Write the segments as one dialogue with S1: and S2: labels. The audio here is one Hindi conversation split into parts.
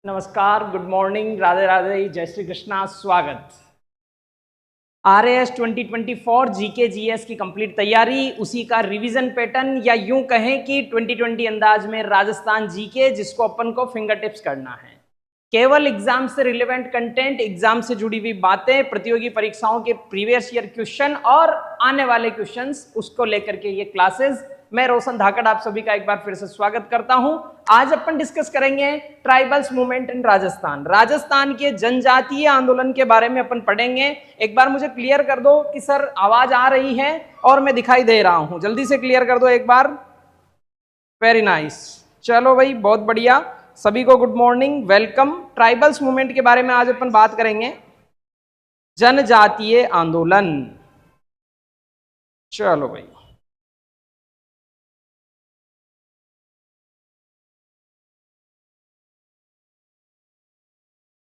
S1: नमस्कार, गुड मॉर्निंग, राधे राधे, जय श्री कृष्णा। स्वागत। RAS 2024 जीके जीएस की कंप्लीट तैयारी, उसी का रिवीजन पैटर्न, या यूं कहें कि 2020 अंदाज में राजस्थान जीके, जिसको अपन को फिंगर टिप्स करना है। केवल एग्जाम से रिलेवेंट कंटेंट, एग्जाम से जुड़ी हुई बातें, प्रतियोगी परीक्षाओं के प्रीवियस ईयर क्वेश्चन और आने वाले क्वेश्चंस, उसको लेकर के ये क्लासेस। मैं रोशन धाकड़ आप सभी का एक बार फिर से स्वागत करता हूं। आज अपन डिस्कस करेंगे tribals movement in Rajasthan. Rajasthan के जनजातीय आंदोलन के बारे में अपन पढ़ेंगे। एक बार मुझे क्लियर कर दो कि सर आवाज आ रही है और मैं दिखाई दे रहा हूं, जल्दी से क्लियर कर दो एक बार। वेरी नाइस, चलो भाई, बहुत बढ़िया। सभी को good morning, welcome. Tribals movement के बारे में आज अपन बात करेंगे। जनजातीय आंदोलन, चलो भाई,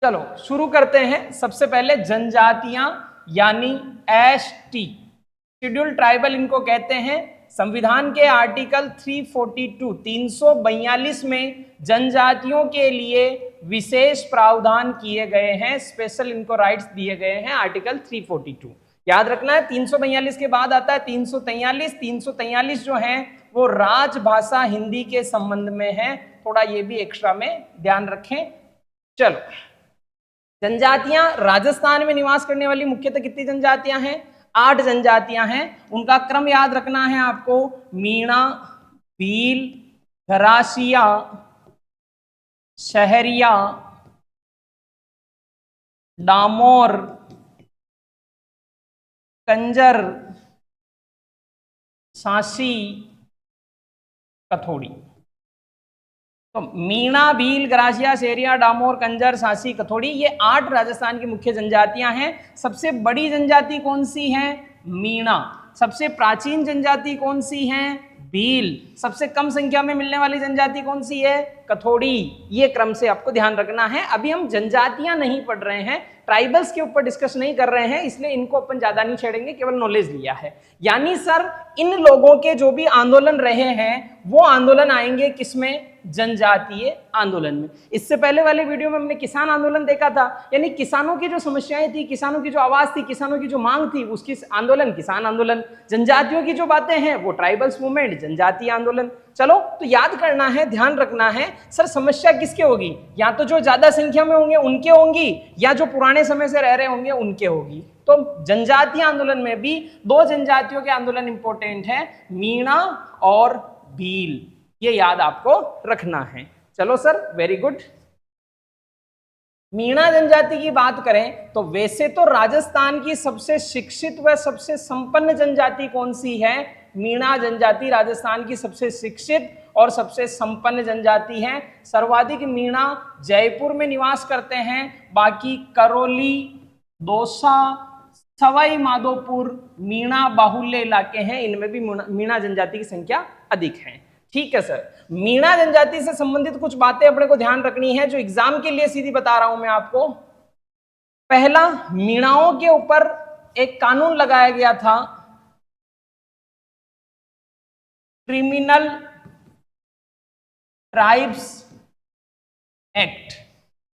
S1: चलो शुरू करते हैं। सबसे पहले जनजातियां यानी एसटी, शेड्यूल ट्राइबल इनको कहते हैं। संविधान के आर्टिकल 342 में जनजातियों के लिए विशेष प्रावधान किए गए हैं, स्पेशल इनको राइट्स दिए गए हैं। आर्टिकल 342 याद रखना है। 342 के बाद आता है 343। 343 जो है वो राजभाषा हिंदी के संबंध में है, थोड़ा ये भी एक्स्ट्रा में ध्यान रखें। चलो, जनजातियां राजस्थान में निवास करने वाली मुख्यतः कितनी जनजातियां हैं? 8 जनजातियां हैं। उनका क्रम याद रखना है आपको। मीणा, भील, घरासिया, शहरिया, डामोर, कंजर, सांसी, कथोड़ी। तो मीणा, भील, गरासिया, शेरिया, डामोर, कंजर, सांसी, कथोड़ी, ये 8 राजस्थान की मुख्य जनजातियां हैं। सबसे बड़ी जनजाति कौन सी है? मीणा। सबसे प्राचीन जनजाति कौन सी है? भील। सबसे कम संख्या में मिलने वाली जनजाति कौन सी है? कथोड़ी। ये क्रम से आपको ध्यान रखना है। अभी हम जनजातियां नहीं पढ़ रहे हैं, ट्राइबल्स के ऊपर डिस्कस नहीं कर रहे हैं, इसलिए इनको अपन ज्यादा नहीं छेड़ेंगे, केवल नॉलेज लिया है। यानी सर इन लोगों के जो भी आंदोलन रहे हैं वो आंदोलन आएंगे किसमें? जनजातीय आंदोलन में। इससे पहले वाले वीडियो में हमने किसान आंदोलन देखा था, यानी किसानों की जो समस्याएं थी, किसानों की जो आवाज थी, किसानों की जो मांग थी, उसकी आंदोलन किसान आंदोलन। जनजातियों की जो बातें हैं वो ट्राइबल्स मूवमेंट, जनजातीय आंदोलन। चलो, तो याद करना है, ध्यान रखना है। सर समस्या किसके होगी? या तो जो ज्यादा संख्या में होंगे उनके होंगी, या जो पुराने समय से रह रहे होंगे उनके होगी। तो जनजातीय आंदोलन में भी 2 जनजातियों के आंदोलन इंपॉर्टेंट है, मीणा और भील। ये याद आपको रखना है। चलो सर, वेरी गुड। मीणा जनजाति की बात करें तो वैसे तो राजस्थान की सबसे शिक्षित व सबसे संपन्न जनजाति कौन सी है? मीणा जनजाति राजस्थान की सबसे शिक्षित और सबसे संपन्न जनजाति है। सर्वाधिक मीणा जयपुर में निवास करते हैं, बाकी करौली, दौसा, सवाई माधोपुर मीणा बाहुल्य इलाके हैं, इनमें भी मीणा जनजाति की संख्या अधिक है। ठीक है सर, मीणा जनजाति से संबंधित कुछ बातें अपने को ध्यान रखनी है, जो एग्जाम के लिए सीधी बता रहा हूं मैं आपको। पहला, मीणाओं के ऊपर एक कानून लगाया गया था, क्रिमिनल ट्राइब्स एक्ट।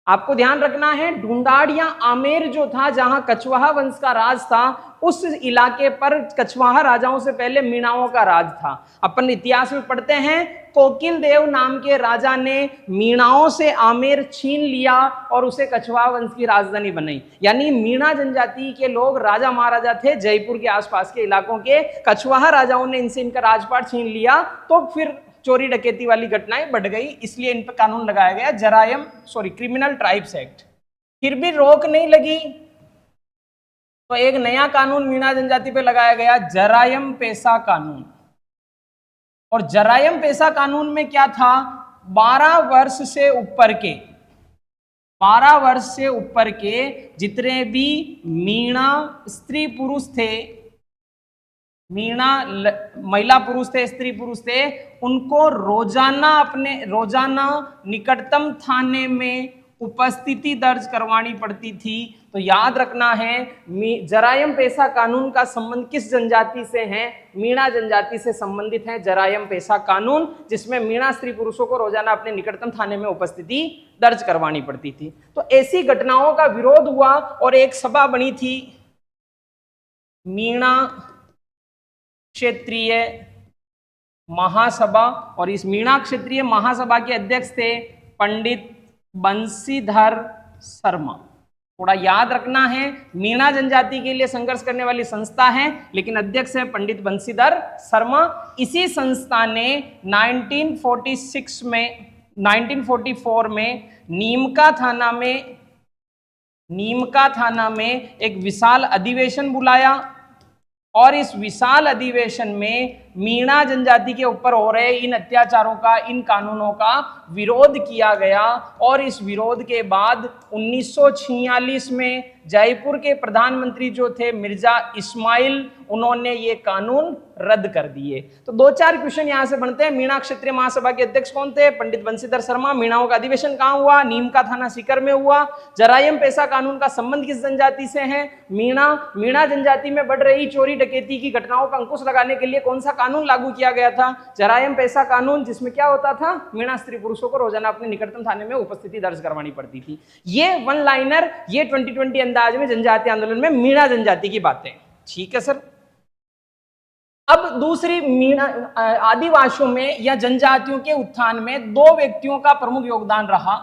S1: आपको ध्यान रखना है, ढूंढाड़ या आमेर जो था, जहां कछवाहा वंश का राज था, उस इलाके पर कछवाहा राजाओं से पहले मीणाओं का राज था। अपन इतिहास में पढ़ते हैं, कोकिल देव नाम के राजा ने मीणाओं से आमेर छीन लिया और उसे कछवाहा वंश की राजधानी बनाई। यानी मीणा जनजाति के लोग राजा महाराजा थे जयपुर के आसपास के इलाकों के। कछवाहा राजाओं ने इनसे इनका राजपाट छीन लिया, तो फिर चोरी डकैती वाली घटनाएं बढ़ गई, इसलिए इन पर कानून लगाया गया, क्रिमिनल ट्राइब्स एक्ट। फिर भी रोक नहीं लगी, तो एक नया कानून मीणा जनजाति पे लगाया गया, जरायम पेशा कानून। और जरायम पेशा कानून में क्या था? 12 वर्ष से ऊपर के जितने भी मीणा स्त्री पुरुष थे, मीणा महिला पुरुष थे, स्त्री पुरुष थे, उनको रोजाना निकटतम थाने में उपस्थिति दर्ज करवानी पड़ती थी। तो याद रखना है जरायम पेशा कानून का संबंध किस जनजाति से है? मीणा जनजाति से संबंधित है जरायम पेशा कानून, जिसमें मीणा स्त्री पुरुषों को रोजाना अपने निकटतम थाने में उपस्थिति दर्ज करवानी पड़ती थी। तो ऐसी घटनाओं का विरोध हुआ और एक सभा बनी थी, मीणा क्षेत्रीय महासभा, और इस मीणा क्षेत्रीय महासभा के अध्यक्ष थे पंडित बंशीधर शर्मा। थोड़ा याद रखना है, मीणा जनजाति के लिए संघर्ष करने वाली संस्था है, लेकिन अध्यक्ष है पंडित बंशीधर शर्मा। इसी संस्था ने 1944 में नीमका थाना में एक विशाल अधिवेशन बुलाया, और इस विशाल अधिवेशन में मीणा जनजाति के ऊपर हो रहे इन अत्याचारों का, इन कानूनों का विरोध किया गया। और इस विरोध के बाद 1946 में जयपुर के प्रधानमंत्री जो थे मिर्जा इस्माइल, उन्होंने ये कानून रद्द कर दिए। तो 2-4 क्वेश्चन यहां से बनते हैं। मीणा क्षेत्रीय महासभा के अध्यक्ष कौन थे? पंडित बंशीधर शर्मा। मीणाओं का अधिवेशन कहां हुआ? नीमका थाना सीकर में हुआ। जरायम पेशा कानून का संबंध किस जनजाति से है? मीणा जनजाति में बढ़ रही चोरी डकैती की घटनाओं का अंकुश लगाने के लिए कौन सा कानून लागू किया गया था? जरायम पेशा कानून, जिसमें क्या होता था? मीणा स्त्री पुरुषों को रोजाना अपने निकटतम थाने में उपस्थिति दर्ज करवानी पड़ती थी। ये वन लाइनर, ये 2020 अंदाज में जनजातीय आंदोलन में मीणा जनजाति की बातें। ठीक है सर। अब दूसरी मीणा आदिवासियों में या जनजातियों के उत्थान में 2 व्यक्तियों का प्रमुख योगदान रहा।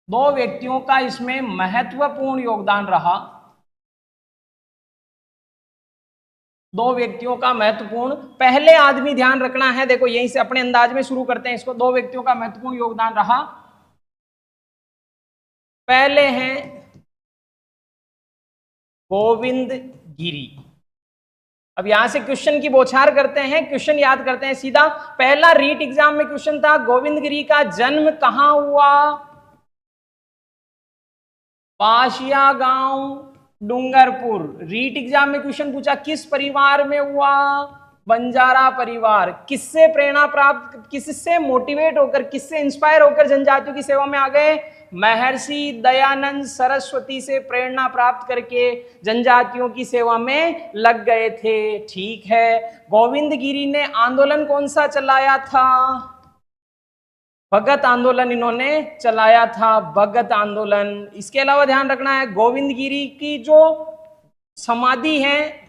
S1: 2 व्यक्तियों का इसमें महत्वपूर्ण योगदान रहा। 2 व्यक्तियों का महत्वपूर्ण, पहले आदमी ध्यान रखना है, देखो यहीं से अपने अंदाज में शुरू करते हैं इसको। 2 व्यक्तियों का महत्वपूर्ण योगदान रहा। पहले हैं गोविंद गिरी। अब यहां से क्वेश्चन की बौछार करते हैं, क्वेश्चन याद करते हैं सीधा। पहला रीट एग्जाम में क्वेश्चन था, गोविंद गिरी का जन्म कहां हुआ? पाशिया गांव, डूंगरपुर। रीट एग्जाम में क्वेश्चन पूछा किस परिवार में हुआ? बंजारा परिवार। किससे प्रेरणा प्राप्त, किससे मोटिवेट होकर, किससे इंस्पायर होकर जनजातियों की सेवा में आ गए? महर्षि दयानंद सरस्वती से प्रेरणा प्राप्त करके जनजातियों की सेवा में लग गए थे। ठीक है। गोविंद गिरी ने आंदोलन कौन सा चलाया था? भगत आंदोलन इन्होंने चलाया था, भगत आंदोलन। इसके अलावा ध्यान रखना है, गोविंद गिरी की जो समाधि है,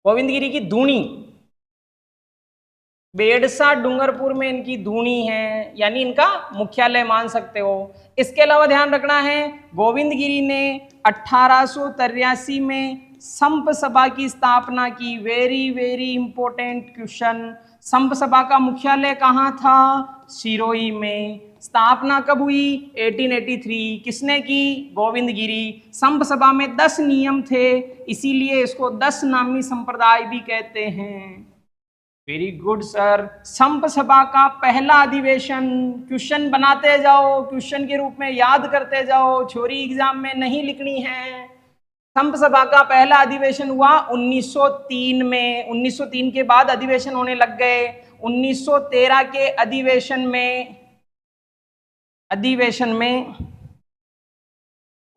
S1: गोविंद गिरी की धूनी बेड़सा डूंगरपुर में इनकी धूनी है, यानी इनका मुख्यालय मान सकते हो। इसके अलावा ध्यान रखना है, गोविंद गिरी ने 1883 में संप सभा की स्थापना की। Very very important question. Sump सभा का मुख्यालय कहाँ था? सिरोही में। स्थापना कब हुई? 1883। किसने की? गोविंद गिरी। संप सभा में 10 नियम थे, इसीलिए इसको 10 नामी संप्रदाय भी कहते हैं। Very good sir. संप सभा का पहला अधिवेशन, क्वेश्चन बनाते जाओ, क्वेश्चन के रूप में याद करते जाओ, थ्योरी एग्जाम में नहीं लिखनी है। संप सभा का पहला अधिवेशन हुआ 1903 में। 1903 के बाद अधिवेशन होने लग गए। 1913 के अधिवेशन में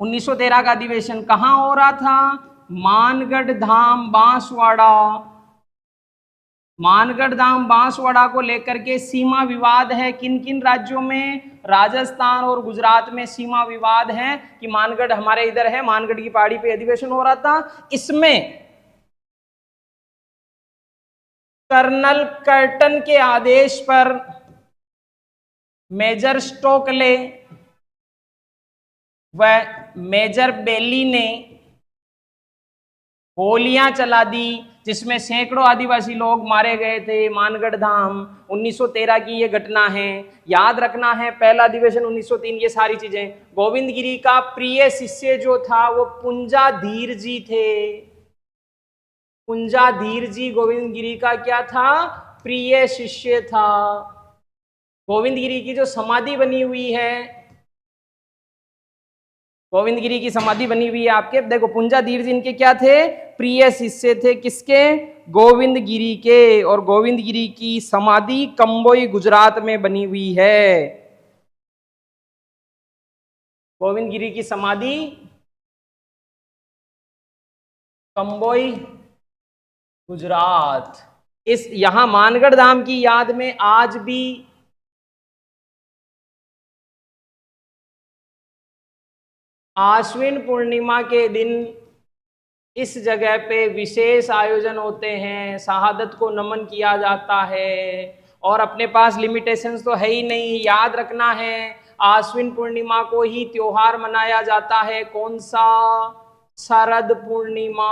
S1: 1913 का अधिवेशन कहाँ हो रहा था? मानगढ़ धाम बांसवाड़ा। मानगढ़ धाम बांसवाड़ा को लेकर के सीमा विवाद है। किन किन राज्यों में? राजस्थान और गुजरात में सीमा विवाद है कि मानगढ़ हमारे इधर है, मानगढ़ की पहाड़ी पे अधिवेशन हो रहा था। इसमें कर्नल कर्टन के आदेश पर मेजर स्टोकले व मेजर बेली ने गोलियां चला दी, जिसमें सैकड़ों आदिवासी लोग मारे गए थे। मानगढ़ धाम 1913 की ये घटना है, याद रखना है। पहला अधिवेशन 1903, ये सारी चीजें। गोविंद गिरी का प्रिय शिष्य जो था वो पुंजा धीर जी थे। पुंजा धीर जी गोविंद गिरी का क्या था? प्रिय शिष्य था। गोविंद गिरी की जो समाधि बनी हुई है गोविंद गिरी की समाधि बनी हुई है आपके, देखो पुंजा धीर जी इनके क्या थे, प्रिय शिष्य थे, किसके, गोविंद गिरी के। और गोविंद गिरी की समाधि कंबोई गुजरात में बनी हुई है। गोविंद गिरी की समाधि कंबोई गुजरात। इस यहां मानगढ़ धाम की याद में आज भी आश्विन पूर्णिमा के दिन इस जगह पे विशेष आयोजन होते हैं, शहादत को नमन किया जाता है। और अपने पास लिमिटेशंस तो है ही नहीं, याद रखना है आश्विन पूर्णिमा को ही त्योहार मनाया जाता है। कौन सा, शरद पूर्णिमा।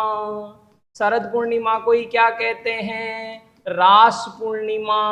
S1: शरद पूर्णिमा को ही क्या कहते हैं, रास पूर्णिमा।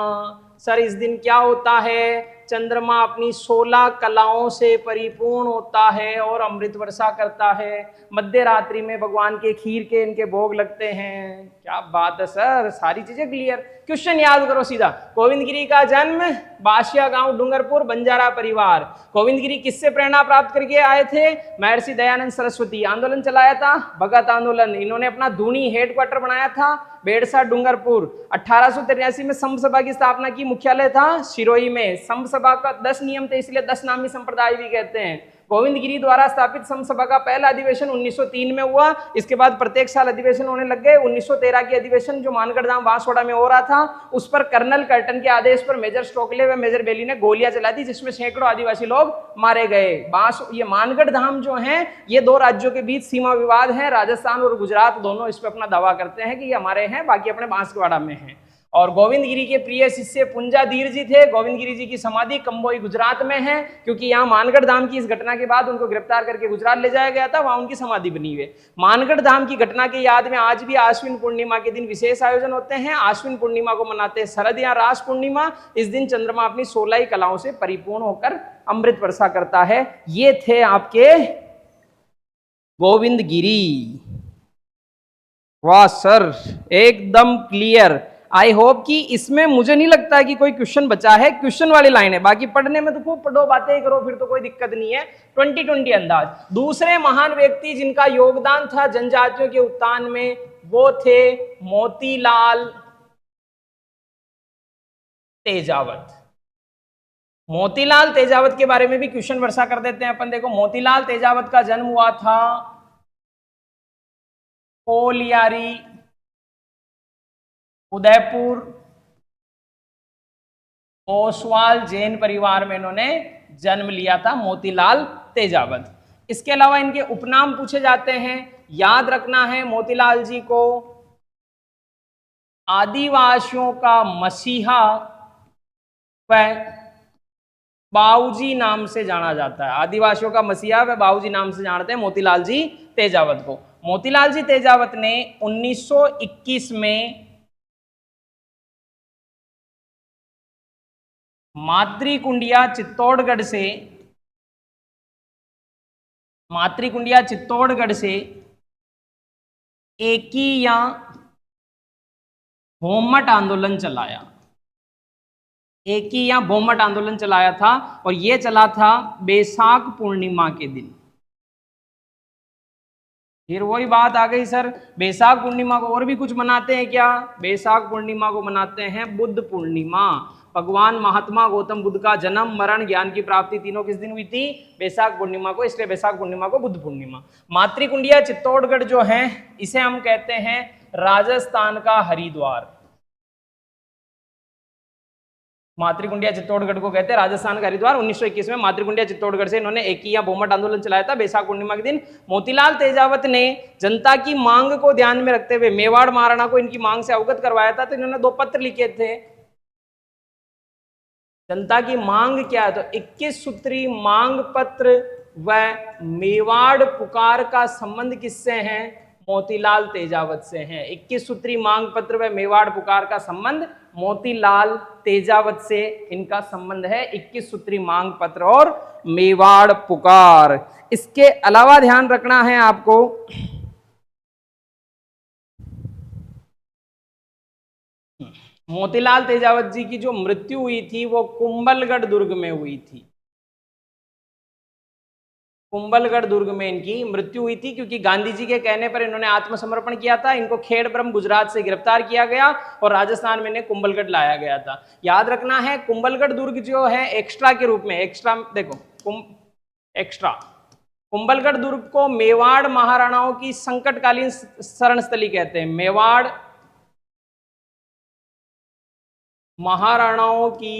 S1: सर इस दिन क्या होता है, चंद्रमा अपनी 16 कलाओं से परिपूर्ण होता है और अमृत वर्षा करता है। मध्य रात्रि में भगवान के खीर के इनके भोग लगते हैं। क्या बात है सर, सारी चीजें क्लियर। क्वेश्चन याद करो सीधा। गोविंद गिरी का जन्म बासिया गांव डूंगरपुर बंजारा परिवार। गोविंद गिरी किससे प्रेरणा प्राप्त करके आए थे, महर्षि दयानंद सरस्वती। आंदोलन चलाया था भगत आंदोलन। इन्होंने अपना दूनी हेडक्वार्टर बनाया था बेड़सा डूंगरपुर। 1883 में संघ सभा की स्थापना की, मुख्यालय था सिरोही में। संघ सभा का 10 नियम थे, इसलिए 10 नामी संप्रदाय भी कहते हैं। गोविंद गिरी द्वारा स्थापित संघ सभा का पहला अधिवेशन 1903 में हुआ। इसके बाद प्रत्येक साल अधिवेशन होने लग गए। 1913 की अधिवेशन जो मानगढ़ धाम बांसवाड़ा में हो रहा था, उस पर कर्नल कर्टन के आदेश पर मेजर स्टोकले व मेजर बेली ने गोलियां चला दी, जिसमें सैकड़ों आदिवासी लोग मारे गए। ये मानगढ़ धाम जो है, ये 2 राज्यों के बीच सीमा विवाद है। राजस्थान और गुजरात दोनों इस पर अपना दावा करते हैं कि ये हमारे हैं, बाकी अपने बांसवाड़ा में हैं। और गोविंद गिरी के प्रिय शिष्य पुंजा धीर जी थे। गोविंद गिरी जी की समाधि कंबोई गुजरात में है, क्योंकि यहाँ मानगढ़ धाम की इस घटना के बाद उनको गिरफ्तार करके गुजरात ले जाया गया था, वहां उनकी समाधि बनी हुई है। मानगढ़ धाम की घटना के याद में आज भी आश्विन पूर्णिमा के दिन विशेष आयोजन होते हैं। आश्विन पूर्णिमा को मनाते हैं शरद या रास पूर्णिमा। इस दिन चंद्रमा अपनी 16 ही कलाओं से परिपूर्ण होकर अमृत वर्षा करता है। ये थे आपके गोविंद गिरी। वाह सर, एकदम क्लियर। आई होप कि इसमें मुझे नहीं लगता है कि कोई क्वेश्चन बचा है। क्वेश्चन वाली लाइन है, बाकी पढ़ने में तो खूब पढ़ो, बातें करो, फिर तो कोई दिक्कत नहीं है। 2020 अंदाज। दूसरे महान व्यक्ति जिनका योगदान था जनजातियों के उत्थान में, वो थे मोतीलाल तेजावत। मोतीलाल तेजावत के बारे में भी क्वेश्चन वर्षा कर देते हैं अपन। देखो, मोतीलाल तेजावत का जन्म हुआ था कोलियारी, उदयपुर, ओसवाल जैन परिवार में इन्होंने जन्म लिया था, मोतीलाल तेजावत। इसके अलावा इनके उपनाम पूछे जाते हैं, याद रखना है मोतीलाल जी को आदिवासियों का मसीहा व बाऊजी नाम से जाना जाता है। आदिवासियों का मसीहा व बाऊजी नाम से जानते हैं मोतीलाल जी तेजावत को। मोतीलाल जी तेजावत ने 1921 में मातृकुंडिया चित्तौड़गढ़ से एकी या भोमट आंदोलन चलाया। एकी या भोमट आंदोलन चलाया था, और यह चला था बैसाख पूर्णिमा के दिन। फिर वही बात आ गई सर, बैसाख पूर्णिमा को और भी कुछ मनाते हैं क्या? बैसाख पूर्णिमा को मनाते हैं बुद्ध पूर्णिमा। भगवान महात्मा गौतम बुद्ध का जन्म, मरण, ज्ञान की प्राप्ति तीनों किस दिन हुई थी? बैसाख पूर्णिमा को, इसलिए बैसाख पूर्णिमा को बुद्ध पूर्णिमा। मातृकुंडिया चित्तौड़गढ़ जो है, इसे हम कहते हैं राजस्थान का हरिद्वार। मातृकुंडिया चित्तौड़गढ़ को कहते हैं राजस्थान का हरिद्वार। 1921 में मातृकुंडिया चित्तौड़गढ़ से इन्होंने एकी या भोमट आंदोलन चलाया था बैसाख पूर्णिमा के दिन। मोतीलाल तेजावत ने जनता की मांग को ध्यान में रखते हुए मेवाड़ महाराणा को इनकी मांग से अवगत करवाया था, तो इन्होंने 2 पत्र लिखे थे। जनता की मांग क्या है? तो 21 सूत्री मांग पत्र व मेवाड़ पुकार का संबंध किससे है? मोतीलाल तेजावत से है। 21 सूत्री मांग पत्र व मेवाड़ पुकार का संबंध मोतीलाल तेजावत से इनका संबंध है। 21 सूत्री मांग पत्र और मेवाड़ पुकार। इसके अलावा ध्यान रखना है आपको, मोतीलाल तेजावत जी की जो मृत्यु हुई थी वो कुंभलगढ़ दुर्ग में हुई थी। कुंभलगढ़ दुर्ग में इनकी मृत्यु हुई थी, क्योंकि गांधी जी के कहने पर इन्होंने आत्मसमर्पण किया था। इनको खेड़ब्रह्म गुजरात से गिरफ्तार किया गया और राजस्थान में इन्हें कुंभलगढ़ लाया गया था। याद रखना है कुंभलगढ़ दुर्ग जो है एक्स्ट्रा के रूप में, एक्स्ट्रा देखो एक्स्ट्रा कुंभलगढ़ दुर्ग को मेवाड़ महाराणाओं की संकटकालीन शरण स्थली कहते हैं। मेवाड़ महाराणाओं की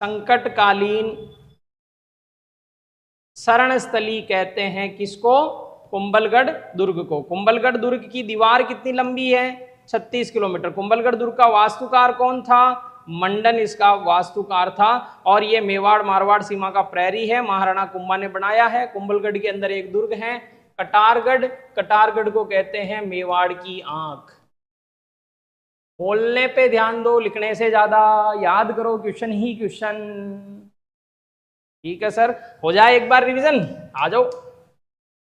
S1: संकटकालीन शरण स्थली कहते हैं किसको? कुंभलगढ़ दुर्ग को। कुंभलगढ़ दुर्ग की दीवार कितनी लंबी है? 36 किलोमीटर। कुंभलगढ़ दुर्ग का वास्तुकार कौन था? मंडन इसका वास्तुकार था। और ये मेवाड़ मारवाड़ सीमा का प्रहरी है, महाराणा कुंभा ने बनाया है। कुंभलगढ़ के अंदर एक दुर्ग है कटारगढ़। कटारगढ़ को कहते हैं मेवाड़ की आंख। बोलने पे ध्यान दो, लिखने से ज्यादा। याद करो, क्वेश्चन ही क्वेश्चन। ठीक है सर, हो जाए एक बार रिवीजन। आ जाओ।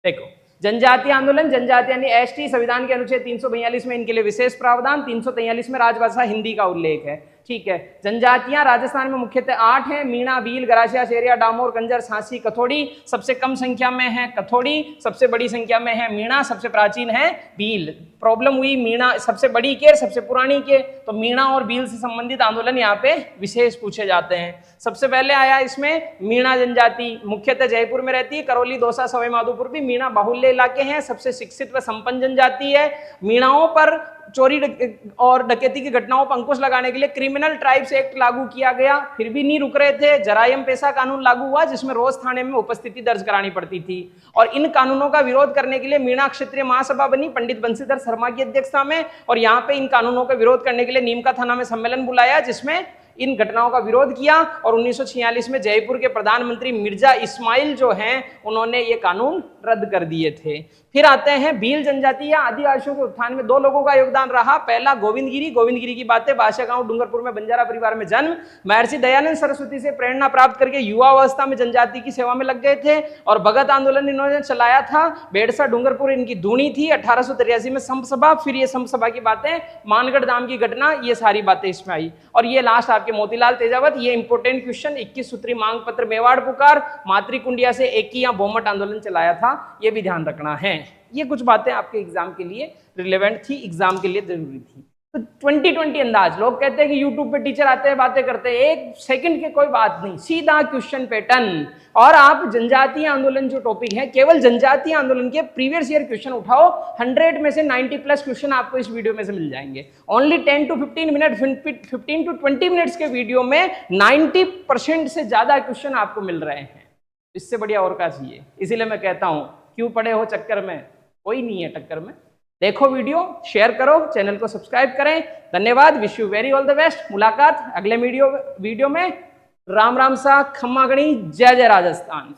S1: देखो, जनजातीय आंदोलन, जनजाति यानी एसटी, संविधान के अनुच्छेद 342 में इनके लिए विशेष प्रावधान, 343 में राजभाषा हिंदी का उल्लेख है। ठीक है, जनजातियां राजस्थान में मुख्यतः 8 हैं। मीणा, भील, गरासिया, शेरिया, डामोर, कंजर, सांसी, कथोड़ी। सबसे कम संख्या में है कथोड़ी, सबसे बड़ी संख्या में है मीणा, सबसे प्राचीन है भील। प्रॉब्लम हुई मीणा सबसे बड़ी के सबसे पुरानी के, तो मीणा और भील से संबंधित आंदोलन यहाँ पे विशेष पूछे जाते हैं। सबसे पहले आया इसमें मीणा जनजाति, मुख्यतः जयपुर में रहती है। करौली, दौसा, सवाई माधोपुर भी मीणा बाहुल्य इलाके हैं। सबसे शिक्षित व संपन्न जनजाति है। मीणाओं पर चोरी और डकैती की घटनाओं पर अंकुश लगाने के लिए क्रिमिनल ट्राइब्स एक्ट लागू किया गया, फिर भी नहीं रुक रहे थे। जरायम पेशा कानून लागू हुआ, जिसमें रोज थाने में उपस्थिति दर्ज करानी पड़ती थी। और इन कानूनों का विरोध करने के लिए मीणा क्षेत्रीय महासभा बनी पंडित बंशीधर शर्मा की अध्यक्षता में, और यहाँ पे इन कानूनों का विरोध करने के लिए नीमका थाना में सम्मेलन बुलाया, जिसमें इन घटनाओं का विरोध किया। और 1946 में जयपुर के प्रधानमंत्री मिर्जा इस्माइल जो हैं, उन्होंने ये कानून रद्द कर दिए थे। फिर आते हैं भील जनजाति या आदिवासियों के उत्थान में 2 लोगों का योगदान रहा। पहला गोविंदगिरी। गोविंदगिरी की बातें, बादशाह गांव डूंगरपुर में बंजारा परिवार में जन्म। महर्षि दयानंद सरस्वती से प्रेरणा प्राप्त करके युवावस्था में जनजाति की सेवा में लग गए थे और भगत आंदोलन इन्होंने चलाया था। बेड़सा डूंगरपुर इनकी दूनी थी। 1883 में संप सभा, फिर ये संप सभा की बातें, मानगढ़ धाम की घटना, ये सारी बातें इसमें आई। और ये लास्ट आपके मोतीलाल तेजावत, ये इंपोर्टेंट क्वेश्चन, 21 सूत्री मांग पत्र, मेवाड़ पुकार, मातृकुंडिया से एकी या बोमट आंदोलन चलाया था, ये भी ध्यान रखना है। ये कुछ बातें आपके एग्जाम के लिए रिलेवेंट थी, एग्जाम के लिए जरूरी थी। तो 2020 अंदाज, लोग कहते हैं कि यूट्यूब पे टीचर आते हैं बातें करते हैं, 1 सेकंड की कोई बात नहीं, सीधा क्वेश्चन पैटर्न। और आप जनजातीय आंदोलन जो टॉपिक है, केवल जनजातीय आंदोलन के प्रीवियस ईयर क्वेश्चन उठाओ, 100 में से 90+ क्वेश्चन आपको इस वीडियो में से मिल जाएंगे। Only 10 to 15 minute, 15 to 20 minutes के वीडियो में 90% से ज्यादा क्वेश्चन आपको मिल रहे हैं। इससे बढ़िया और क्या चाहिए? इसीलिए मैं कहता हूं, क्यों पड़े हो चक्कर में, कोई नहीं है टक्कर में। देखो वीडियो, शेयर करो, चैनल को सब्सक्राइब करें। धन्यवाद, wish you very all the best. मुलाकात अगले वीडियो में। राम राम सा, खम्मा गणी, जय जय राजस्थान।